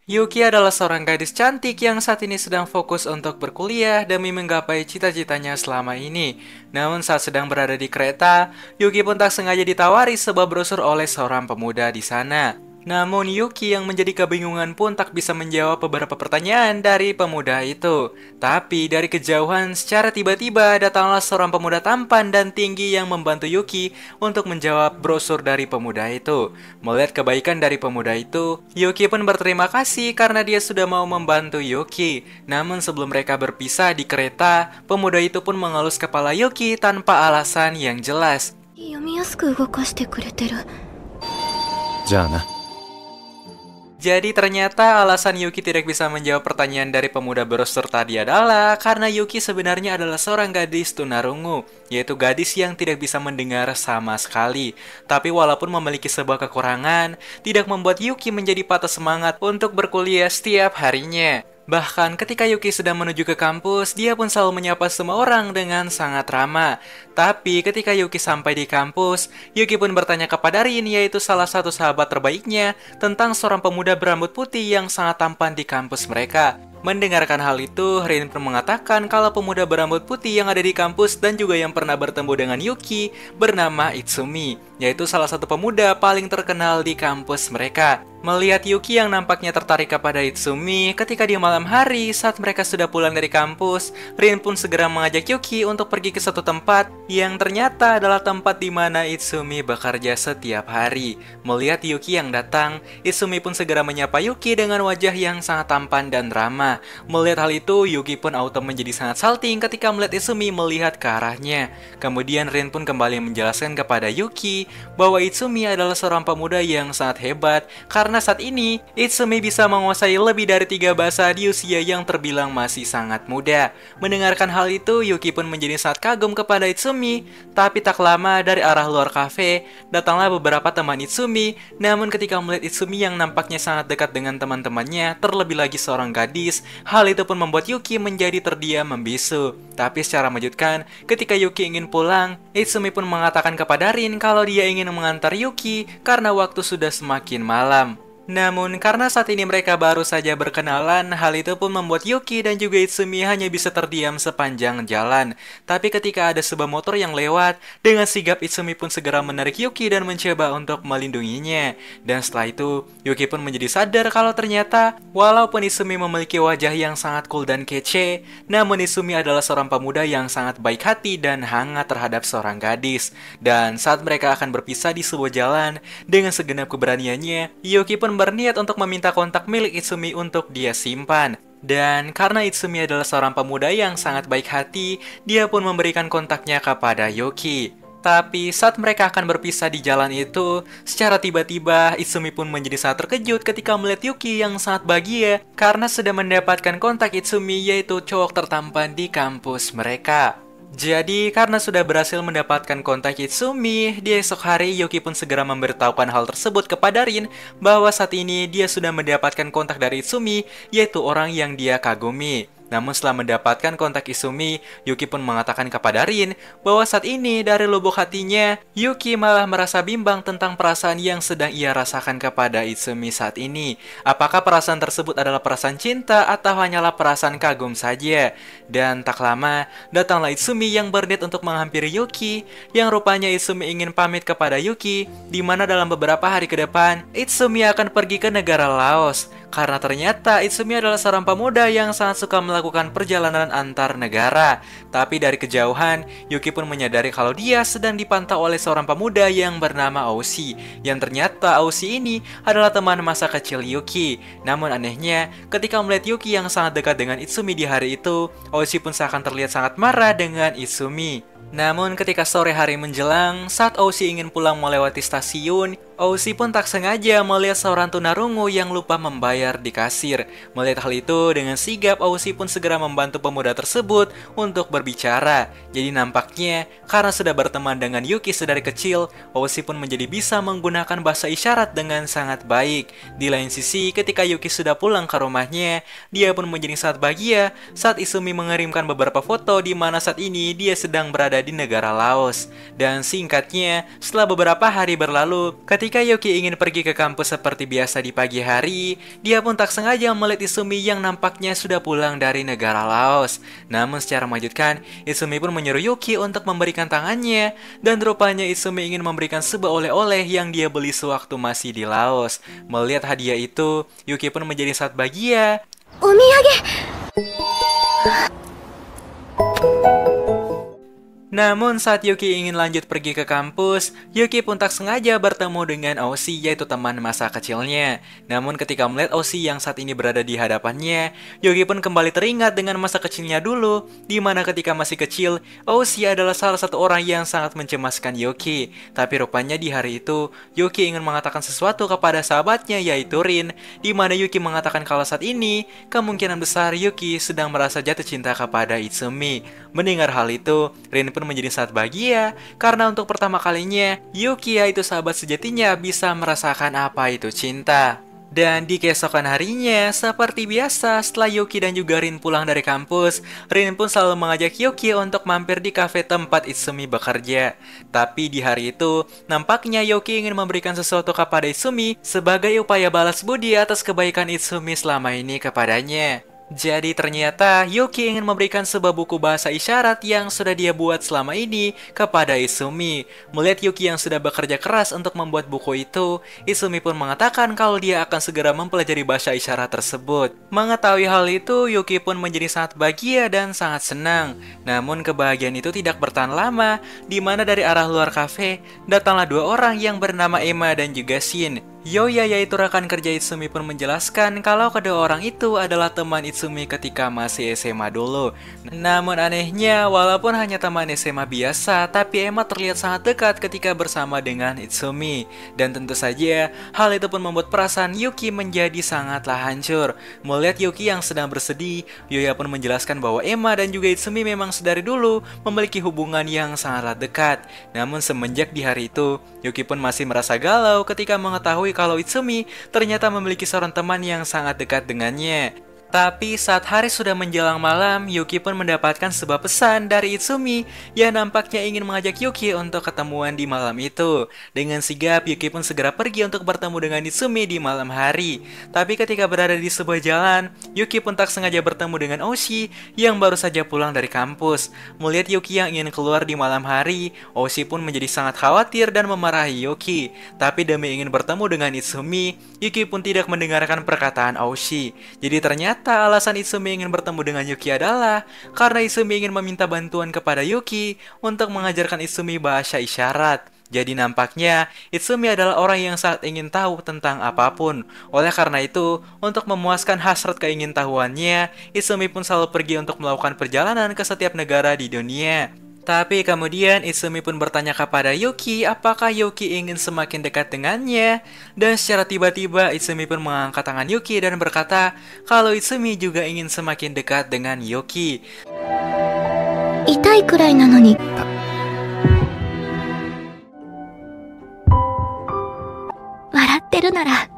Yuki adalah seorang gadis cantik yang saat ini sedang fokus untuk berkuliah demi menggapai cita-citanya selama ini. Namun saat sedang berada di kereta, Yuki pun tak sengaja ditawari sebuah brosur oleh seorang pemuda di sana. Namun Yuki yang menjadi kebingungan pun tak bisa menjawab beberapa pertanyaan dari pemuda itu. Tapi dari kejauhan secara tiba-tiba datanglah seorang pemuda tampan dan tinggi yang membantu Yuki untuk menjawab brosur dari pemuda itu. Melihat kebaikan dari pemuda itu, Yuki pun berterima kasih karena dia sudah mau membantu Yuki. Namun sebelum mereka berpisah di kereta, pemuda itu pun mengelus kepala Yuki tanpa alasan yang jelas. 読みやすく動かしてくれてる。じゃあな。Jadi ternyata alasan Yuki tidak bisa menjawab pertanyaan dari pemuda brosur tadi adalah karena Yuki sebenarnya adalah seorang gadis tunarungu, yaitu gadis yang tidak bisa mendengar sama sekali. Tapi walaupun memiliki sebuah kekurangan, tidak membuat Yuki menjadi patah semangat untuk berkuliah setiap harinya. Bahkan ketika Yuki sedang menuju ke kampus, dia pun selalu menyapa semua orang dengan sangat ramah. Tapi ketika Yuki sampai di kampus, Yuki pun bertanya kepada Rin, yaitu salah satu sahabat terbaiknya, tentang seorang pemuda berambut putih yang sangat tampan di kampus mereka. Mendengarkan hal itu, Rin pun mengatakan kalau pemuda berambut putih yang ada di kampus dan juga yang pernah bertemu dengan Yuki bernama Itsumi, yaitu salah satu pemuda paling terkenal di kampus mereka. Melihat Yuki yang nampaknya tertarik kepada Itsumi ketika di malam hari saat mereka sudah pulang dari kampus, Rin pun segera mengajak Yuki untuk pergi ke suatu tempat yang ternyata adalah tempat di mana Itsumi bekerja setiap hari. Melihat Yuki yang datang, Itsumi pun segera menyapa Yuki dengan wajah yang sangat tampan dan ramah. Melihat hal itu, Yuki pun auto menjadi sangat salting ketika melihat Itsumi melihat ke arahnya. Kemudian Rin pun kembali menjelaskan kepada Yuki bahwa Itsumi adalah seorang pemuda yang sangat hebat karena saat ini Itsumi bisa menguasai lebih dari 3 bahasa di usia yang terbilang masih sangat muda. Mendengarkan hal itu, Yuki pun menjadi sangat kagum kepada Itsumi. Tapi tak lama dari arah luar kafe, datanglah beberapa teman Itsumi. Namun ketika melihat Itsumi yang nampaknya sangat dekat dengan teman-temannya, terlebih lagi seorang gadis, hal itu pun membuat Yuki menjadi terdiam membisu. Tapi secara mengejutkan, ketika Yuki ingin pulang, Itsumi pun mengatakan kepada Rin kalau dia ingin mengantar Yuki karena waktu sudah semakin malam. Namun karena saat ini mereka baru saja berkenalan, hal itu pun membuat Yuki dan juga Itsumi hanya bisa terdiam sepanjang jalan. Tapi ketika ada sebuah motor yang lewat, dengan sigap Itsumi pun segera menarik Yuki dan mencoba untuk melindunginya. Dan setelah itu, Yuki pun menjadi sadar kalau ternyata walaupun Itsumi memiliki wajah yang sangat cool dan kece, namun Itsumi adalah seorang pemuda yang sangat baik hati dan hangat terhadap seorang gadis. Dan saat mereka akan berpisah di sebuah jalan, dengan segenap keberaniannya, Yuki pun berniat untuk meminta kontak milik Itsumi untuk dia simpan. Dan karena Itsumi adalah seorang pemuda yang sangat baik hati, dia pun memberikan kontaknya kepada Yuki. Tapi saat mereka akan berpisah di jalan itu, secara tiba-tiba Itsumi pun menjadi sangat terkejut ketika melihat Yuki yang sangat bahagia karena sudah mendapatkan kontak Itsumi, yaitu cowok tertampan di kampus mereka. Jadi, karena sudah berhasil mendapatkan kontak Itsumi, di esok hari Yuki pun segera memberitahukan hal tersebut kepada Rin bahwa saat ini dia sudah mendapatkan kontak dari Itsumi, yaitu orang yang dia kagumi. Namun setelah mendapatkan kontak Itsumi, Yuki pun mengatakan kepada Rin bahwa saat ini dari lubuk hatinya, Yuki malah merasa bimbang tentang perasaan yang sedang ia rasakan kepada Itsumi saat ini. Apakah perasaan tersebut adalah perasaan cinta atau hanyalah perasaan kagum saja? Dan tak lama, datanglah Itsumi yang berniat untuk menghampiri Yuki, yang rupanya Itsumi ingin pamit kepada Yuki, di mana dalam beberapa hari ke depan, Itsumi akan pergi ke negara Laos. Karena ternyata Itsumi adalah seorang pemuda yang sangat suka melakukan perjalanan antar negara. Tapi dari kejauhan, Yuki pun menyadari kalau dia sedang dipantau oleh seorang pemuda yang bernama Oshi. Yang ternyata Oshi ini adalah teman masa kecil Yuki. Namun anehnya, ketika melihat Yuki yang sangat dekat dengan Itsumi di hari itu, Oshi pun seakan terlihat sangat marah dengan Itsumi. Namun ketika sore hari menjelang, saat Oshi ingin pulang melewati stasiun, Oshi pun tak sengaja melihat seorang tunarungu yang lupa membayar di kasir. Melihat hal itu, dengan sigap Oshi pun segera membantu pemuda tersebut untuk berbicara. Jadi nampaknya, karena sudah berteman dengan Yuki sedari kecil, Oshi pun menjadi bisa menggunakan bahasa isyarat dengan sangat baik. Di lain sisi, ketika Yuki sudah pulang ke rumahnya, dia pun menjadi sangat bahagia saat Itsumi mengirimkan beberapa foto di mana saat ini dia sedang berada di negara Laos. Dan singkatnya, setelah beberapa hari berlalu, ketika Yuki ingin pergi ke kampus seperti biasa di pagi hari, dia pun tak sengaja melihat Izumi yang nampaknya sudah pulang dari negara Laos. Namun secara mengejutkan, Izumi pun menyuruh Yuki untuk memberikan tangannya, dan rupanya Izumi ingin memberikan sebuah oleh-oleh yang dia beli sewaktu masih di Laos. Melihat hadiah itu, Yuki pun menjadi sangat bahagia. お土産 Namun saat Yuki ingin lanjut pergi ke kampus, Yuki pun tak sengaja bertemu dengan Oshi, yaitu teman masa kecilnya. Namun ketika melihat Oshi yang saat ini berada di hadapannya, Yuki pun kembali teringat dengan masa kecilnya dulu, di mana ketika masih kecil, Oshi adalah salah satu orang yang sangat mencemaskan Yuki. Tapi rupanya di hari itu, Yuki ingin mengatakan sesuatu kepada sahabatnya, yaitu Rin, di mana Yuki mengatakan kalau saat ini, kemungkinan besar Yuki sedang merasa jatuh cinta kepada Izumi. Mendengar hal itu, Rin pun menjadi sangat bahagia karena untuk pertama kalinya Yuki, yaitu sahabat sejatinya, bisa merasakan apa itu cinta. Dan di keesokan harinya, seperti biasa, setelah Yuki dan juga Rin pulang dari kampus, Rin pun selalu mengajak Yuki untuk mampir di kafe tempat Izumi bekerja. Tapi di hari itu, nampaknya Yuki ingin memberikan sesuatu kepada Izumi sebagai upaya balas budi atas kebaikan Izumi selama ini kepadanya. Jadi ternyata Yuki ingin memberikan sebuah buku bahasa isyarat yang sudah dia buat selama ini kepada Izumi. Melihat Yuki yang sudah bekerja keras untuk membuat buku itu, Izumi pun mengatakan kalau dia akan segera mempelajari bahasa isyarat tersebut. Mengetahui hal itu, Yuki pun menjadi sangat bahagia dan sangat senang. Namun kebahagiaan itu tidak bertahan lama, di mana dari arah luar kafe datanglah dua orang yang bernama Emma dan juga Shin. Yoya, yaitu rekan kerja Izumi, pun menjelaskan kalau kedua orang itu adalah teman Izumi ketika masih SMA dulu. Namun anehnya, walaupun hanya teman SMA biasa, tapi Emma terlihat sangat dekat ketika bersama dengan Izumi. Dan tentu saja, hal itu pun membuat perasaan Yuki menjadi sangatlah hancur. Melihat Yuki yang sedang bersedih, Yoya pun menjelaskan bahwa Emma dan juga Izumi memang sedari dulu memiliki hubungan yang sangatlah dekat. Namun semenjak di hari itu, Yuki pun masih merasa galau ketika mengetahui kalau Izumi ternyata memiliki seorang teman yang sangat dekat dengannya. Tapi saat hari sudah menjelang malam, Yuki pun mendapatkan sebuah pesan dari Izumi yang nampaknya ingin mengajak Yuki untuk ketemuan di malam itu. Dengan sigap, Yuki pun segera pergi untuk bertemu dengan Izumi di malam hari. Tapi ketika berada di sebuah jalan, Yuki pun tak sengaja bertemu dengan Oshi yang baru saja pulang dari kampus. Melihat Yuki yang ingin keluar di malam hari, Oshi pun menjadi sangat khawatir dan memarahi Yuki. Tapi demi ingin bertemu dengan Izumi, Yuki pun tidak mendengarkan perkataan Oshi. Jadi ternyata alasan Izumi ingin bertemu dengan Yuki adalah karena Izumi ingin meminta bantuan kepada Yuki untuk mengajarkan Izumi bahasa isyarat. Jadi nampaknya Izumi adalah orang yang sangat ingin tahu tentang apapun. Oleh karena itu, untuk memuaskan hasrat keingintahuannya, Izumi pun selalu pergi untuk melakukan perjalanan ke setiap negara di dunia. Tapi kemudian Izumi pun bertanya kepada Yuki apakah Yuki ingin semakin dekat dengannya. Dan secara tiba-tiba Izumi pun mengangkat tangan Yuki dan berkata kalau Izumi juga ingin semakin dekat dengan Yuki. 痛いくらいなのに 笑ってるなら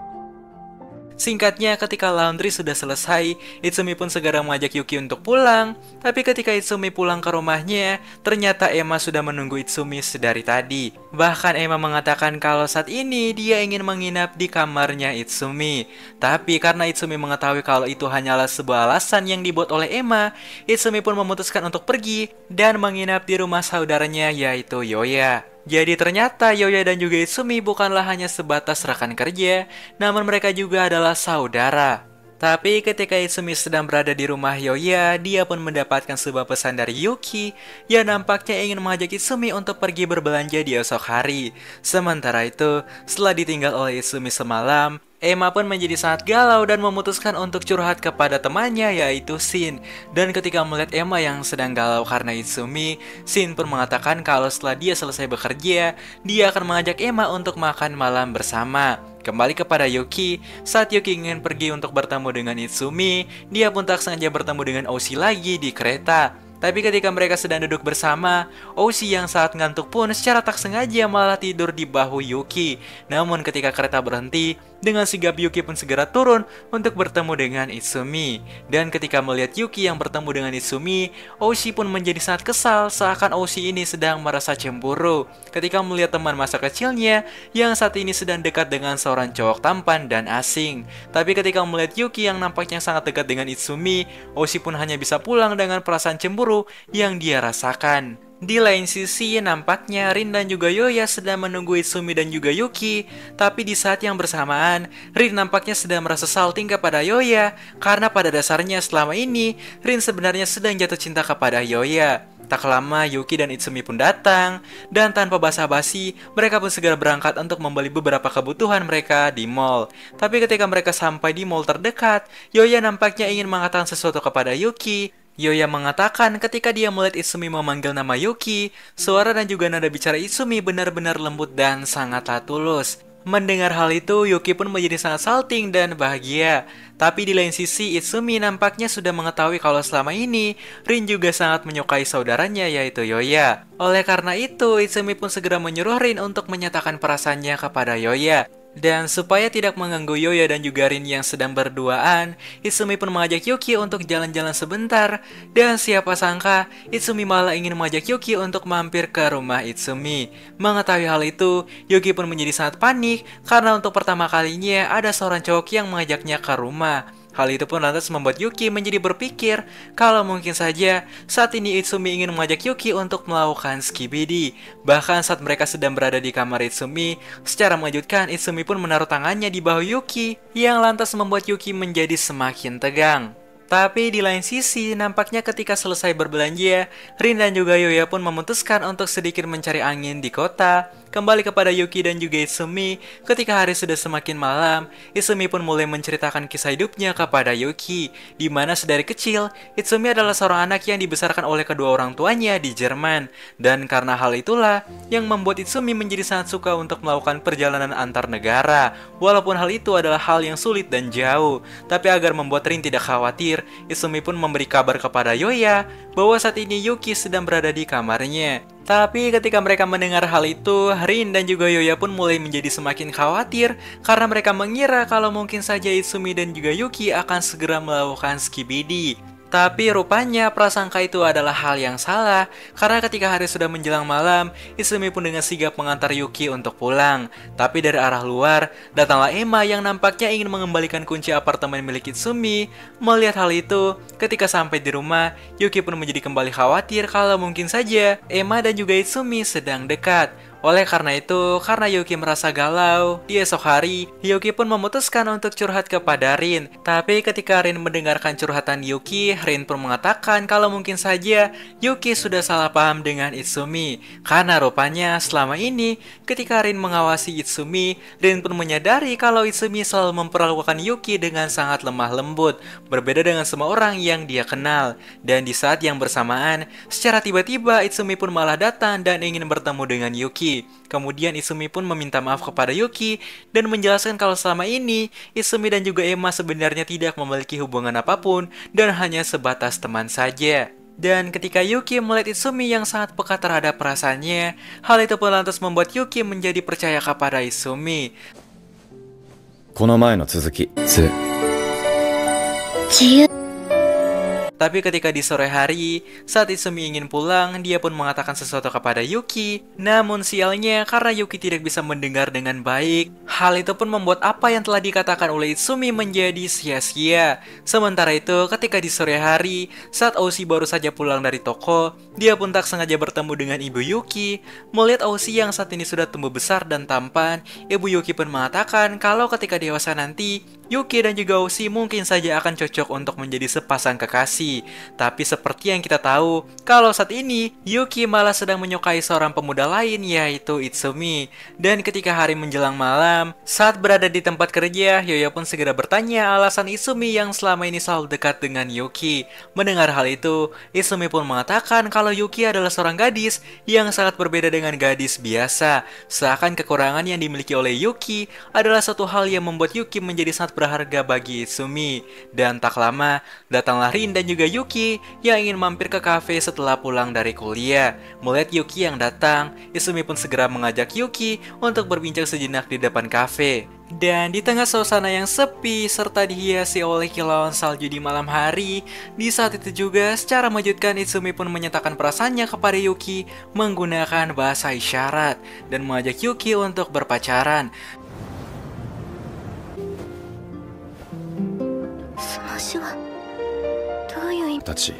Singkatnya, ketika laundry sudah selesai, Izumi pun segera mengajak Yuki untuk pulang. Tapi ketika Izumi pulang ke rumahnya, ternyata Emma sudah menunggu Izumi sedari tadi. Bahkan Emma mengatakan kalau saat ini dia ingin menginap di kamarnya Izumi. Tapi karena Izumi mengetahui kalau itu hanyalah sebuah alasan yang dibuat oleh Emma, Izumi pun memutuskan untuk pergi dan menginap di rumah saudaranya, yaitu Yoya. Jadi ternyata Yoya dan juga Izumi bukanlah hanya sebatas rekan kerja, namun mereka juga adalah saudara. Tapi ketika Izumi sedang berada di rumah Yoya, dia pun mendapatkan sebuah pesan dari Yuki yang nampaknya ingin mengajak Izumi untuk pergi berbelanja di esok hari. Sementara itu, setelah ditinggal oleh Izumi semalam, Emma pun menjadi sangat galau dan memutuskan untuk curhat kepada temannya, yaitu Shin. Dan ketika melihat Emma yang sedang galau karena Izumi, Shin pun mengatakan kalau setelah dia selesai bekerja, dia akan mengajak Emma untuk makan malam bersama. Kembali kepada Yuki, saat Yuki ingin pergi untuk bertemu dengan Izumi, dia pun tak sengaja bertemu dengan Oshi lagi di kereta. Tapi ketika mereka sedang duduk bersama, Oshi yang saat ngantuk pun secara tak sengaja malah tidur di bahu Yuki. Namun ketika kereta berhenti, Dengan sigap Yuki pun segera turun untuk bertemu dengan Itsumi. Dan ketika melihat Yuki yang bertemu dengan Itsumi, Oshi pun menjadi sangat kesal seakan Oshi ini sedang merasa cemburu ketika melihat teman masa kecilnya yang saat ini sedang dekat dengan seorang cowok tampan dan asing. Tapi ketika melihat Yuki yang nampaknya sangat dekat dengan Itsumi, Oshi pun hanya bisa pulang dengan perasaan cemburu yang dia rasakan. Di lain sisi, nampaknya Rin dan juga Yoya sedang menunggu Itsumi dan juga Yuki. Tapi di saat yang bersamaan, Rin nampaknya sedang merasa salting kepada Yoya, karena pada dasarnya selama ini, Rin sebenarnya sedang jatuh cinta kepada Yoya. Tak lama, Yuki dan Itsumi pun datang, dan tanpa basa-basi, mereka pun segera berangkat untuk membeli beberapa kebutuhan mereka di mall. Tapi ketika mereka sampai di mall terdekat, Yoya nampaknya ingin mengatakan sesuatu kepada Yuki. Yoya mengatakan ketika dia melihat Itsumi memanggil nama Yuki, suara dan juga nada bicara Itsumi benar-benar lembut dan sangatlah tulus. Mendengar hal itu, Yuki pun menjadi sangat salting dan bahagia. Tapi di lain sisi, Itsumi nampaknya sudah mengetahui kalau selama ini Rin juga sangat menyukai saudaranya yaitu Yoya. Oleh karena itu, Itsumi pun segera menyuruh Rin untuk menyatakan perasaannya kepada Yoya. Dan supaya tidak mengganggu Yoya dan juga Rin yang sedang berduaan, Itsumi pun mengajak Yuki untuk jalan-jalan sebentar. Dan siapa sangka, Itsumi malah ingin mengajak Yuki untuk mampir ke rumah Itsumi. Mengetahui hal itu, Yuki pun menjadi sangat panik karena untuk pertama kalinya ada seorang cowok yang mengajaknya ke rumah. Hal itu pun lantas membuat Yuki menjadi berpikir kalau mungkin saja saat ini Itsumi ingin mengajak Yuki untuk melakukan skibidi. Bahkan saat mereka sedang berada di kamar Itsumi, secara mengejutkan Itsumi pun menaruh tangannya di bahu Yuki yang lantas membuat Yuki menjadi semakin tegang. Tapi di lain sisi, nampaknya ketika selesai berbelanja, Rin dan juga Yoya pun memutuskan untuk sedikit mencari angin di kota. Kembali kepada Yuki dan juga Itsumi, ketika hari sudah semakin malam, Itsumi pun mulai menceritakan kisah hidupnya kepada Yuki, di mana sedari kecil, Itsumi adalah seorang anak yang dibesarkan oleh kedua orang tuanya di Jerman. Dan karena hal itulah, yang membuat Itsumi menjadi sangat suka untuk melakukan perjalanan antar negara. Walaupun hal itu adalah hal yang sulit dan jauh, tapi agar membuat Rin tidak khawatir, Itsumi pun memberi kabar kepada Yoya bahwa saat ini Yuki sedang berada di kamarnya. Tapi ketika mereka mendengar hal itu, Rin dan juga Yoya pun mulai menjadi semakin khawatir karena mereka mengira kalau mungkin saja Itsumi dan juga Yuki akan segera melakukan skibidi. Tapi rupanya prasangka itu adalah hal yang salah, karena ketika hari sudah menjelang malam, Itsumi pun dengan sigap mengantar Yuki untuk pulang. Tapi dari arah luar, datanglah Emma yang nampaknya ingin mengembalikan kunci apartemen milik Itsumi. Melihat hal itu, ketika sampai di rumah, Yuki pun menjadi kembali khawatir kalau mungkin saja Emma dan juga Itsumi sedang dekat. Oleh karena itu, karena Yuki merasa galau, di esok hari, Yuki pun memutuskan untuk curhat kepada Rin. Tapi ketika Rin mendengarkan curhatan Yuki, Rin pun mengatakan kalau mungkin saja Yuki sudah salah paham dengan Itsumi. Karena rupanya selama ini, ketika Rin mengawasi Itsumi, Rin pun menyadari kalau Itsumi selalu memperlakukan Yuki dengan sangat lemah lembut, berbeda dengan semua orang yang dia kenal. Dan di saat yang bersamaan, secara tiba-tiba Itsumi pun malah datang dan ingin bertemu dengan Yuki. Kemudian Itsumi pun meminta maaf kepada Yuki dan menjelaskan kalau selama ini Itsumi dan juga Emma sebenarnya tidak memiliki hubungan apapun dan hanya sebatas teman saja. Dan ketika Yuki melihat Itsumi yang sangat peka terhadap perasaannya, hal itu pun lantas membuat Yuki menjadi percaya kepada Itsumi. この前の続き、2。自由 Tapi ketika di sore hari, saat Itsumi ingin pulang, dia pun mengatakan sesuatu kepada Yuki. Namun sialnya, karena Yuki tidak bisa mendengar dengan baik, hal itu pun membuat apa yang telah dikatakan oleh Itsumi menjadi sia-sia. Sementara itu, ketika di sore hari, saat Oshi baru saja pulang dari toko, dia pun tak sengaja bertemu dengan ibu Yuki. Melihat Oshi yang saat ini sudah tumbuh besar dan tampan, ibu Yuki pun mengatakan kalau ketika dewasa nanti, Yuki dan juga Oshi mungkin saja akan cocok untuk menjadi sepasang kekasih. Tapi seperti yang kita tahu, kalau saat ini Yuki malah sedang menyukai seorang pemuda lain yaitu Itsumi. Dan ketika hari menjelang malam, saat berada di tempat kerja, Yoya pun segera bertanya alasan Itsumi yang selama ini selalu dekat dengan Yuki. Mendengar hal itu, Itsumi pun mengatakan kalau Yuki adalah seorang gadis yang sangat berbeda dengan gadis biasa. Seakan kekurangan yang dimiliki oleh Yuki adalah satu hal yang membuat Yuki menjadi sangat berharga bagi Itsumi. Dan tak lama, datanglah Rin dan juga juga Yuki yang ingin mampir ke kafe setelah pulang dari kuliah. Melihat Yuki yang datang, Izumi pun segera mengajak Yuki untuk berbincang sejenak di depan kafe. Dan di tengah suasana yang sepi serta dihiasi oleh kilauan salju di malam hari, di saat itu juga secara mengejutkan Izumi pun menyatakan perasaannya kepada Yuki menggunakan bahasa isyarat dan mengajak Yuki untuk berpacaran. その手話どういう意味？ たち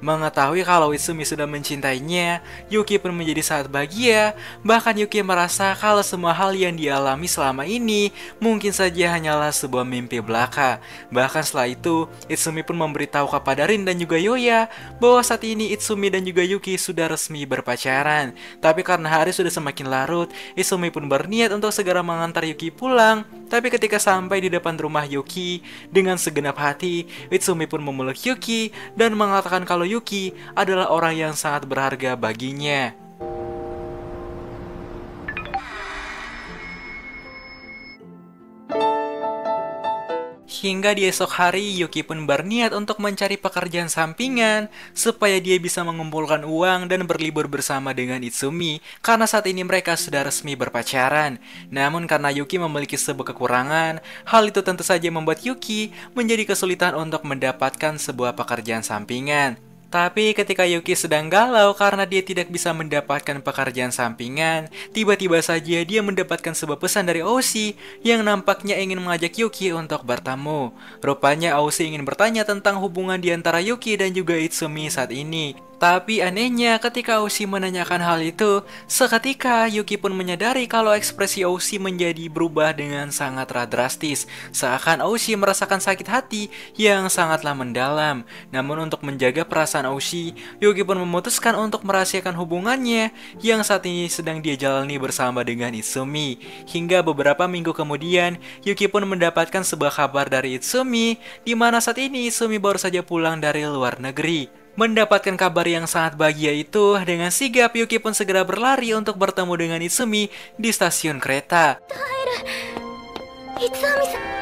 Mengetahui kalau Izumi sudah mencintainya, Yuki pun menjadi sangat bahagia. Bahkan Yuki merasa kalau semua hal yang dialami selama ini mungkin saja hanyalah sebuah mimpi belaka. Bahkan setelah itu, Izumi pun memberitahu kepada Rin dan juga Yoya bahwa saat ini Izumi dan juga Yuki sudah resmi berpacaran. Tapi karena hari sudah semakin larut, Izumi pun berniat untuk segera mengantar Yuki pulang. Tapi ketika sampai di depan rumah Yuki, dengan segenap hati, Izumi pun memeluk Yuki dan mengatakan kalau Yuki adalah orang yang sangat berharga baginya. Hingga di esok hari, Yuki pun berniat untuk mencari pekerjaan sampingan supaya dia bisa mengumpulkan uang dan berlibur bersama dengan Izumi karena saat ini mereka sudah resmi berpacaran. Namun karena Yuki memiliki sebuah kekurangan, hal itu tentu saja membuat Yuki menjadi kesulitan untuk mendapatkan sebuah pekerjaan sampingan. Tapi ketika Yuki sedang galau karena dia tidak bisa mendapatkan pekerjaan sampingan, tiba-tiba saja dia mendapatkan sebuah pesan dari Oshi yang nampaknya ingin mengajak Yuki untuk bertemu. Rupanya Oshi ingin bertanya tentang hubungan di antara Yuki dan juga Izumi saat ini. Tapi anehnya ketika Oshi menanyakan hal itu, seketika Yuki pun menyadari kalau ekspresi Oshi menjadi berubah dengan sangatlah drastis. Seakan Oshi merasakan sakit hati yang sangatlah mendalam. Namun untuk menjaga perasaan Oshi, Yuki pun memutuskan untuk merahasiakan hubungannya yang saat ini sedang dia jalani bersama dengan Izumi. Hingga beberapa minggu kemudian, Yuki pun mendapatkan sebuah kabar dari Izumi, di mana saat ini Izumi baru saja pulang dari luar negeri. Mendapatkan kabar yang sangat bahagia itu, dengan sigap Yuki pun segera berlari untuk bertemu dengan Izumi di stasiun kereta. いつあみさん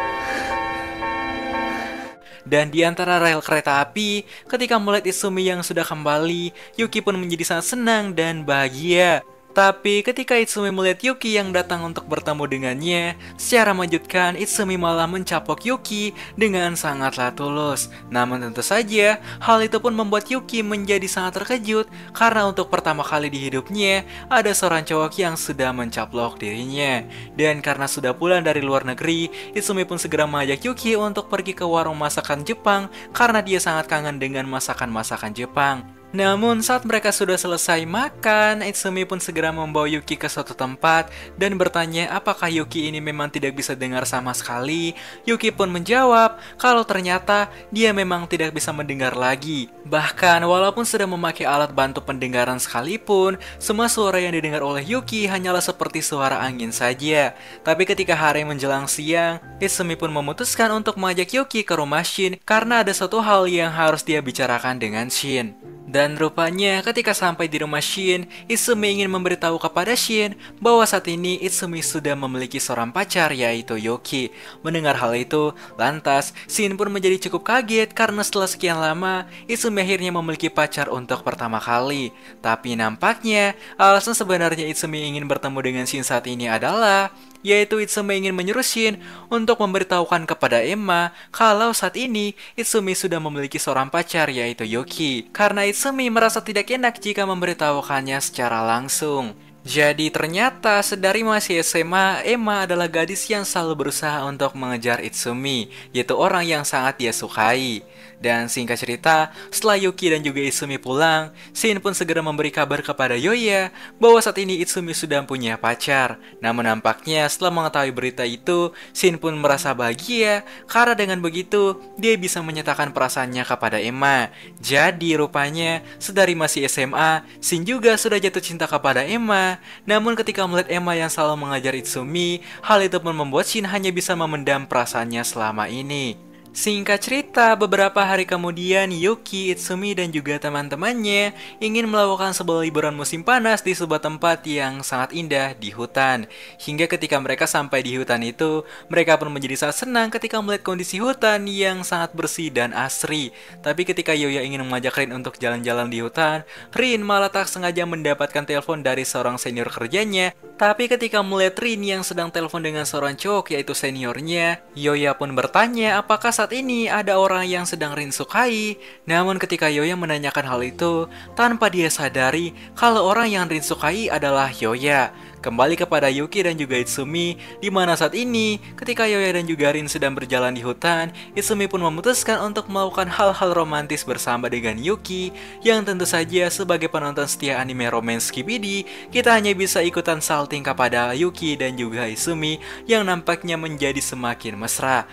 Dan di antara rel kereta api, ketika melihat Izumi yang sudah kembali, Yuki pun menjadi sangat senang dan bahagia. Tapi ketika Izumi melihat Yuki yang datang untuk bertemu dengannya, secara mengejutkan Izumi malah mencapok Yuki dengan sangatlah tulus. Namun tentu saja, hal itu pun membuat Yuki menjadi sangat terkejut karena untuk pertama kali di hidupnya, ada seorang cowok yang sudah mencaplok dirinya. Dan karena sudah pulang dari luar negeri, Izumi pun segera mengajak Yuki untuk pergi ke warung masakan Jepang karena dia sangat kangen dengan masakan-masakan Jepang. Namun saat mereka sudah selesai makan, Izumi pun segera membawa Yuki ke suatu tempat dan bertanya apakah Yuki ini memang tidak bisa dengar sama sekali. Yuki pun menjawab kalau ternyata dia memang tidak bisa mendengar lagi. Bahkan walaupun sudah memakai alat bantu pendengaran sekalipun, semua suara yang didengar oleh Yuki hanyalah seperti suara angin saja. Tapi ketika hari menjelang siang, Izumi pun memutuskan untuk mengajak Yuki ke rumah Shin karena ada suatu hal yang harus dia bicarakan dengan Shin. Dan rupanya ketika sampai di rumah Shin, Izumi ingin memberitahu kepada Shin bahwa saat ini Izumi sudah memiliki seorang pacar yaitu Yuki. Mendengar hal itu, lantas Shin pun menjadi cukup kaget karena setelah sekian lama Izumi akhirnya memiliki pacar untuk pertama kali. Tapi nampaknya alasan sebenarnya Izumi ingin bertemu dengan Shin saat ini adalah yaitu Izumi ingin menyuruh Shin untuk memberitahukan kepada Emma kalau saat ini Izumi sudah memiliki seorang pacar yaitu Yuki. Karena Izumi merasa tidak enak jika memberitahukannya secara langsung. Jadi ternyata sedari masih SMA, Emma adalah gadis yang selalu berusaha untuk mengejar Izumi, yaitu orang yang sangat dia sukai. Dan singkat cerita, setelah Yuki dan juga Izumi pulang, Shin pun segera memberi kabar kepada Yoya bahwa saat ini Izumi sudah punya pacar. Namun nampaknya setelah mengetahui berita itu, Shin pun merasa bahagia karena dengan begitu dia bisa menyatakan perasaannya kepada Emma. Jadi rupanya sedari masih SMA, Shin juga sudah jatuh cinta kepada Emma. Namun ketika melihat Emma yang selalu mengajar Izumi, hal itu pun membuat Shin hanya bisa memendam perasaannya selama ini. Singkat cerita, beberapa hari kemudian Yuki, Itsumi, dan juga teman-temannya ingin melakukan sebuah liburan musim panas di sebuah tempat yang sangat indah di hutan. Hingga ketika mereka sampai di hutan itu, mereka pun menjadi sangat senang ketika melihat kondisi hutan yang sangat bersih dan asri. Tapi ketika Yoya ingin mengajak Rin untuk jalan-jalan di hutan, Rin malah tak sengaja mendapatkan telepon dari seorang senior kerjanya. Tapi ketika melihat Rin yang sedang telepon dengan seorang cowok yaitu seniornya, Yoya pun bertanya apakah saat ini ada orang yang sedang Rin sukai. Namun ketika Yoya menanyakan hal itu, tanpa dia sadari kalau orang yang Rin sukai adalah Yoya. Kembali kepada Yuki dan juga Itsumi, di mana saat ini ketika Yoya dan juga Rin sedang berjalan di hutan, Itsumi pun memutuskan untuk melakukan hal-hal romantis bersama dengan Yuki, yang tentu saja sebagai penonton setia anime romance Skibidi, kita hanya bisa ikutan salting kepada Yuki dan juga Itsumi yang nampaknya menjadi semakin mesra.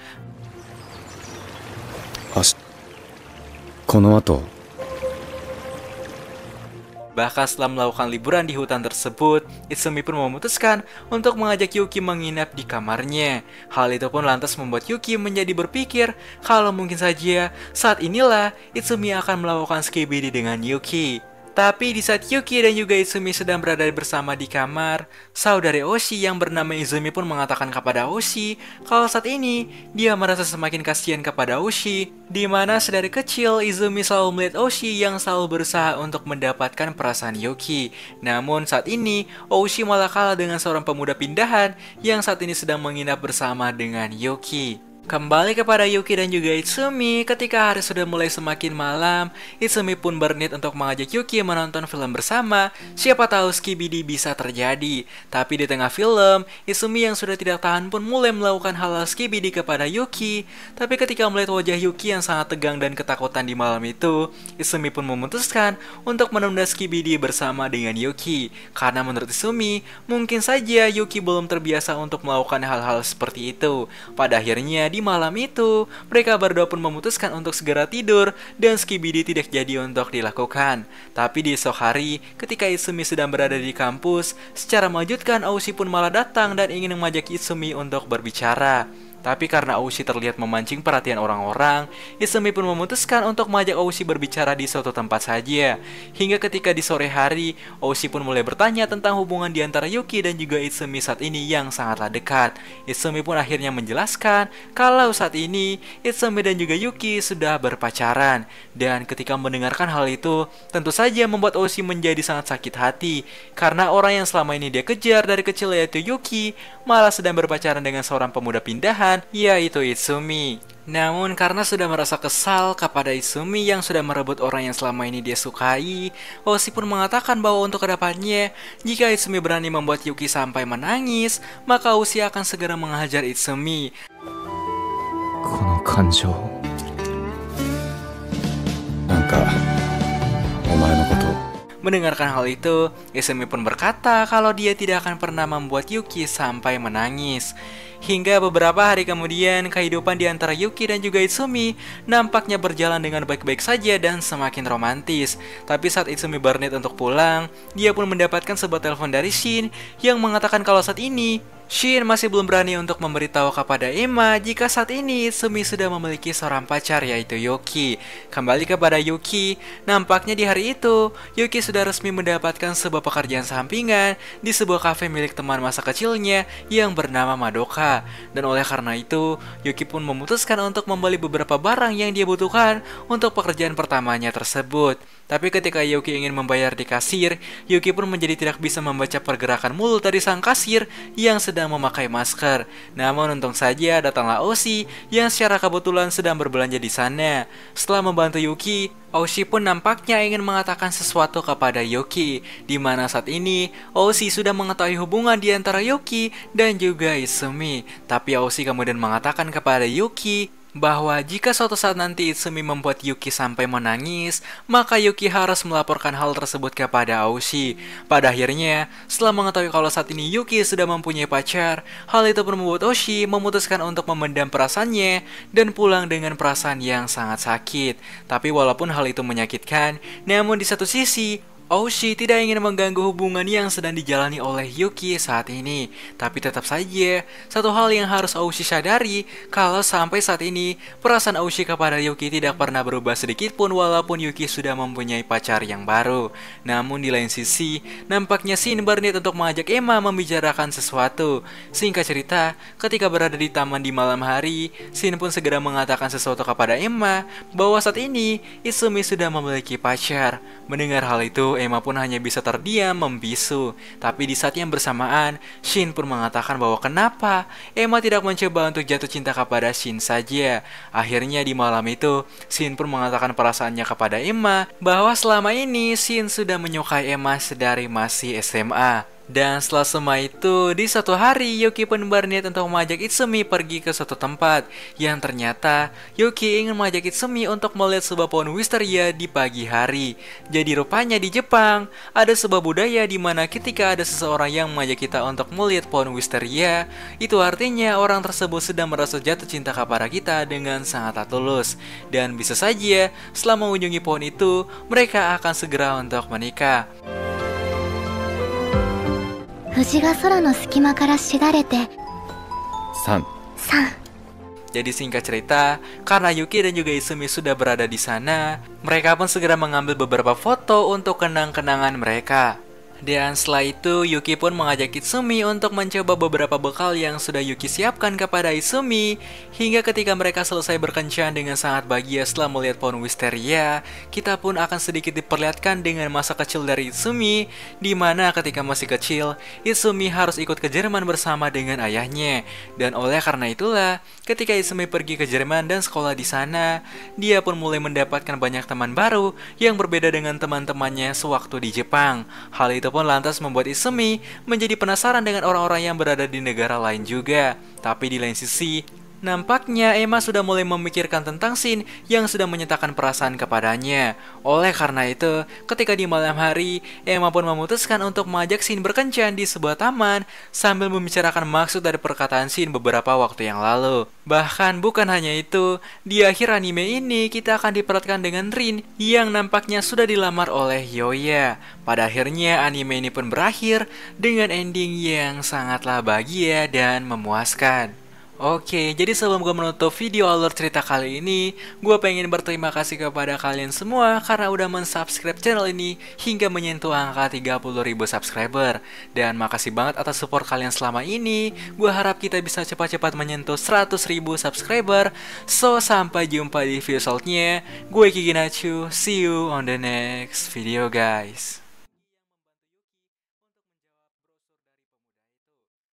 この後 Bahkan setelah melakukan liburan di hutan tersebut, Itsumi pun memutuskan untuk mengajak Yuki menginap di kamarnya. Hal itu pun lantas membuat Yuki menjadi berpikir kalau mungkin saja saat inilah Itsumi akan melakukan skibidi dengan Yuki. Tapi di saat Yuki dan juga Itsumi sedang berada bersama di kamar, saudari Oshi yang bernama Izumi pun mengatakan kepada Oshi kalau saat ini dia merasa semakin kasihan kepada Oshi, di mana sedari kecil Izumi selalu melihat Oshi yang selalu berusaha untuk mendapatkan perasaan Yuki. Namun saat ini Oshi malah kalah dengan seorang pemuda pindahan yang saat ini sedang menginap bersama dengan Yuki. Kembali kepada Yuki dan juga Itsumi, ketika hari sudah mulai semakin malam, Itsumi pun berniat untuk mengajak Yuki menonton film bersama, siapa tahu skibidi bisa terjadi. Tapi di tengah film, Itsumi yang sudah tidak tahan pun mulai melakukan hal-hal skibidi kepada Yuki. Tapi ketika melihat wajah Yuki yang sangat tegang dan ketakutan di malam itu, Itsumi pun memutuskan untuk menunda skibidi bersama dengan Yuki. Karena menurut Itsumi, mungkin saja Yuki belum terbiasa untuk melakukan hal-hal seperti itu. Pada akhirnya, di malam itu, mereka berdua pun memutuskan untuk segera tidur dan skibidi tidak jadi untuk dilakukan. Tapi di esok hari, ketika Itsumi sedang berada di kampus, secara mengejutkan Oshi pun malah datang dan ingin mengajak Itsumi untuk berbicara. Tapi karena Oshi terlihat memancing perhatian orang-orang, Itsumi pun memutuskan untuk mengajak Oshi berbicara di suatu tempat saja. Hingga ketika di sore hari, Oshi pun mulai bertanya tentang hubungan di antara Yuki dan juga Itsumi saat ini yang sangatlah dekat. Itsumi pun akhirnya menjelaskan kalau saat ini Itsumi dan juga Yuki sudah berpacaran. Dan ketika mendengarkan hal itu, tentu saja membuat Oshi menjadi sangat sakit hati. Karena orang yang selama ini dia kejar dari kecil yaitu Yuki, malah sedang berpacaran dengan seorang pemuda pindahan, yaitu Itsumi. Namun karena sudah merasa kesal kepada Itsumi yang sudah merebut orang yang selama ini dia sukai, Oshi pun mengatakan bahwa untuk kedepannya, jika Itsumi berani membuat Yuki sampai menangis, maka Oshi akan segera menghajar Itsumi. この感情なんかお前のこと Mendengarkan hal itu, Itsumi pun berkata kalau dia tidak akan pernah membuat Yuki sampai menangis. Hingga beberapa hari kemudian, kehidupan di antara Yuki dan juga Itsumi nampaknya berjalan dengan baik-baik saja dan semakin romantis. Tapi saat Itsumi berniat untuk pulang, dia pun mendapatkan sebuah telepon dari Shin yang mengatakan kalau saat ini Shin masih belum berani untuk memberitahu kepada Emma jika saat ini Itsumi sudah memiliki seorang pacar yaitu Yuki. Kembali kepada Yuki, nampaknya di hari itu Yuki sudah resmi mendapatkan sebuah pekerjaan sampingan di sebuah kafe milik teman masa kecilnya yang bernama Madoka. Dan oleh karena itu, Yuki pun memutuskan untuk membeli beberapa barang yang dia butuhkan untuk pekerjaan pertamanya tersebut. Tapi ketika Yuki ingin membayar di kasir, Yuki pun menjadi tidak bisa membaca pergerakan mulut dari sang kasir yang sedang memakai masker. Namun untung saja datanglah Oshi yang secara kebetulan sedang berbelanja di sana. Setelah membantu Yuki, Oshi pun nampaknya ingin mengatakan sesuatu kepada Yuki, di mana saat ini Oshi sudah mengetahui hubungan di antara Yuki dan juga Itsumi. Tapi Oshi kemudian mengatakan kepada Yuki bahwa jika suatu saat nanti Itsumi membuat Yuki sampai menangis, maka Yuki harus melaporkan hal tersebut kepada Oshi. Pada akhirnya, setelah mengetahui kalau saat ini Yuki sudah mempunyai pacar, hal itu pun membuat Oshi memutuskan untuk memendam perasaannya dan pulang dengan perasaan yang sangat sakit. Tapi walaupun hal itu menyakitkan, namun di satu sisi, Oshi tidak ingin mengganggu hubungan yang sedang dijalani oleh Yuki saat ini. Tapi tetap saja, satu hal yang harus Oshi sadari, kalau sampai saat ini, perasaan Oshi kepada Yuki tidak pernah berubah sedikit pun walaupun Yuki sudah mempunyai pacar yang baru. Namun di lain sisi, nampaknya Shin berniat untuk mengajak Emma membicarakan sesuatu. Singkat cerita, ketika berada di taman di malam hari, Shin pun segera mengatakan sesuatu kepada Emma bahwa saat ini Izumi sudah memiliki pacar. Mendengar hal itu, Emma pun hanya bisa terdiam membisu. Tapi di saat yang bersamaan, Shin pun mengatakan bahwa kenapa Emma tidak mencoba untuk jatuh cinta kepada Shin saja. Akhirnya di malam itu, Shin pun mengatakan perasaannya kepada Emma bahwa selama ini Shin sudah menyukai Emma sedari masih SMA. Dan setelah semua itu, di suatu hari Yuki pun berniat untuk mengajak Itsumi pergi ke suatu tempat. Yang ternyata Yuki ingin mengajak Itsumi untuk melihat sebuah pohon wisteria di pagi hari. Jadi rupanya di Jepang ada sebuah budaya di mana ketika ada seseorang yang mengajak kita untuk melihat pohon wisteria, itu artinya orang tersebut sedang merasa jatuh cinta kepada kita dengan sangat tulus. Dan bisa saja setelah mengunjungi pohon itu, mereka akan segera untuk menikah. 藤が空の隙間からしだれて3、3 Jadi singkat cerita, karena Yuki dan juga Izumi sudah berada di sana, mereka pun segera mengambil beberapa foto untuk kenang-kenangan mereka. Dan setelah itu, Yuki pun mengajak Itsumi untuk mencoba beberapa bekal yang sudah Yuki siapkan kepada Izumi. Hingga ketika mereka selesai berkencan dengan sangat bahagia setelah melihat pohon wisteria, kita pun akan sedikit diperlihatkan dengan masa kecil dari Izumi, di mana ketika masih kecil, Izumi harus ikut ke Jerman bersama dengan ayahnya. Dan oleh karena itulah, ketika Izumi pergi ke Jerman dan sekolah di sana, dia pun mulai mendapatkan banyak teman baru yang berbeda dengan teman-temannya sewaktu di Jepang. Hal itu pun lantas membuat Izumi menjadi penasaran dengan orang-orang yang berada di negara lain juga. Tapi di lain sisi, nampaknya Emma sudah mulai memikirkan tentang Shin yang sudah menyatakan perasaan kepadanya. Oleh karena itu, ketika di malam hari, Emma pun memutuskan untuk mengajak Shin berkencan di sebuah taman sambil membicarakan maksud dari perkataan Shin beberapa waktu yang lalu. Bahkan bukan hanya itu, di akhir anime ini kita akan diperhatikan dengan Rin yang nampaknya sudah dilamar oleh Yoya. Pada akhirnya anime ini pun berakhir dengan ending yang sangatlah bahagia dan memuaskan. Oke, jadi sebelum gue menutup video alur cerita kali ini, gue pengen berterima kasih kepada kalian semua karena udah mensubscribe channel ini hingga menyentuh angka 30.000 subscriber. Dan makasih banget atas support kalian selama ini. Gue harap kita bisa cepat-cepat menyentuh 100.000 subscriber. So, sampai jumpa di video selanjutnya. Gue Kiki Nachu, see you on the next video guys. Jadi ternyata alasan Yuki tidak bisa menjawab pertanyaan dari pemuda brosur tadi adalah karena Yuki sebenarnya adalah seorang gadis tunarungu,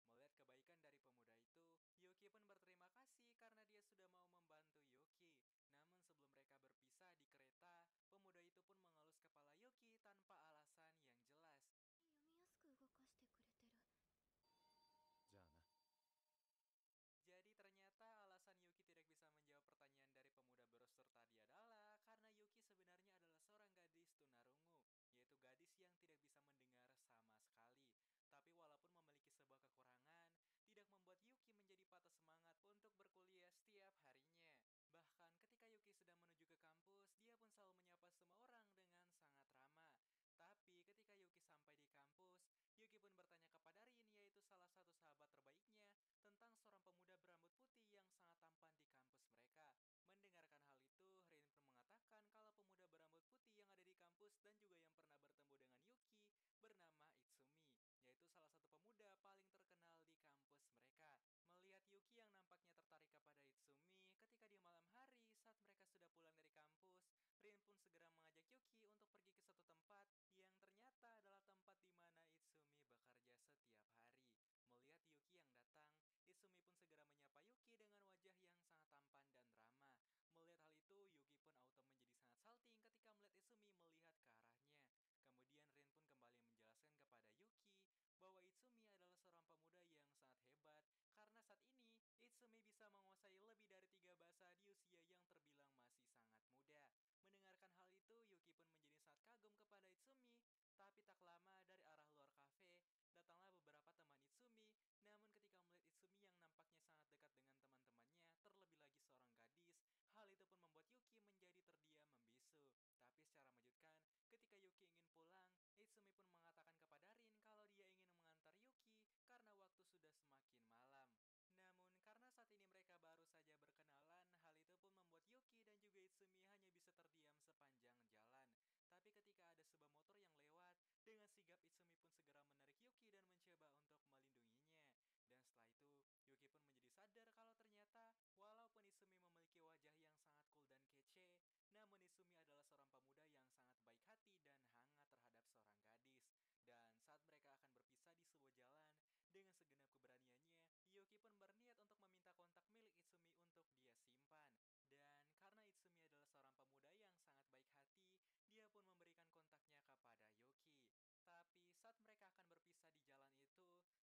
yaitu gadis yang tidak bisa mendengar sama sekali. Tapi walaupun memiliki sebuah kekurangan, tidak membuat Yuki menjadi patah semangat untuk berkuliah setiap harinya. Bahkan ketika Yuki sedang menuju ke kampus, dia pun selalu menyapa semua orang dengan sangat ramah. Tapi ketika Yuki sampai di kampus, Yuki pun bertanya kepada Rin, yaitu salah satu sahabat terbaiknya, tentang seorang pemuda berambut putih yang sangat tampan di kampus mereka. Mendengarkan hal itu, Rin pun mengatakan kalau pemuda berambut putih yang ada di kampus dan juga yang pernah bertemu dengan Yuki bernama Itsumi, yaitu salah satu pemuda paling terkenal di kampus mereka. Melihat Yuki yang nampaknya tertarik kepada Itsumi, ketika di malam hari saat mereka sudah pulang dari kampus, Rin pun segera mengajak Yuki untuk pergi ke satu tempat yang ternyata adalah tempat di mana Itsumi bekerja setiap hari. Melihat Yuki yang datang, Izumi pun segera menyapa Yuki dengan wajah yang sangat tampan dan ramah. Melihat hal itu, Yuki pun auto menjadi sangat salting ketika melihat Izumi melihat ke arahnya. Kemudian Rin pun kembali menjelaskan kepada Yuki bahwa Izumi adalah seorang pemuda yang sangat hebat karena saat ini Izumi bisa menguasai lebih dari 3 bahasa di usia yang terbilang masih sangat muda. Mendengarkan hal itu, Yuki pun menjadi sangat kagum kepada Izumi. Tapi tak lama dari arah luar kafe, datanglah beberapa teman Itsumi. Namun ketika melihat Itsumi yang nampaknya sangat dekat dengan teman-temannya, terlebih lagi seorang gadis, hal itu pun membuat Yuki menjadi terdiam membisu. Tapi secara mengejutkan, ketika Yuki ingin pulang, seorang pemuda yang sangat baik hati dan hangat terhadap seorang gadis. Dan saat mereka akan berpisah di sebuah jalan, dengan segenap keberaniannya, Yuki pun berniat untuk meminta kontak milik Itsumi untuk dia simpan. Dan karena Itsumi adalah seorang pemuda yang sangat baik hati, dia pun memberikan kontaknya kepada Yuki. Tapi saat mereka akan berpisah di jalan itu,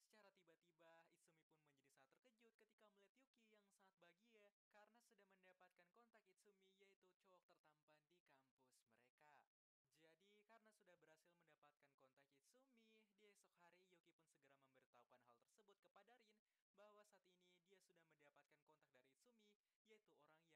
secara tiba-tiba Itsumi pun menjadi sangat terkejut ketika melihat Yuki yang sangat bahagia karena sudah mendapatkan kontak Itsumi, yaitu cowok tertampan di kampus mereka. Jadi karena sudah berhasil mendapatkan kontak Itsumi, di esok hari Yuki pun segera memberitahukan hal tersebut kepada Rin bahwa saat ini dia sudah mendapatkan kontak dari Itsumi, yaitu orang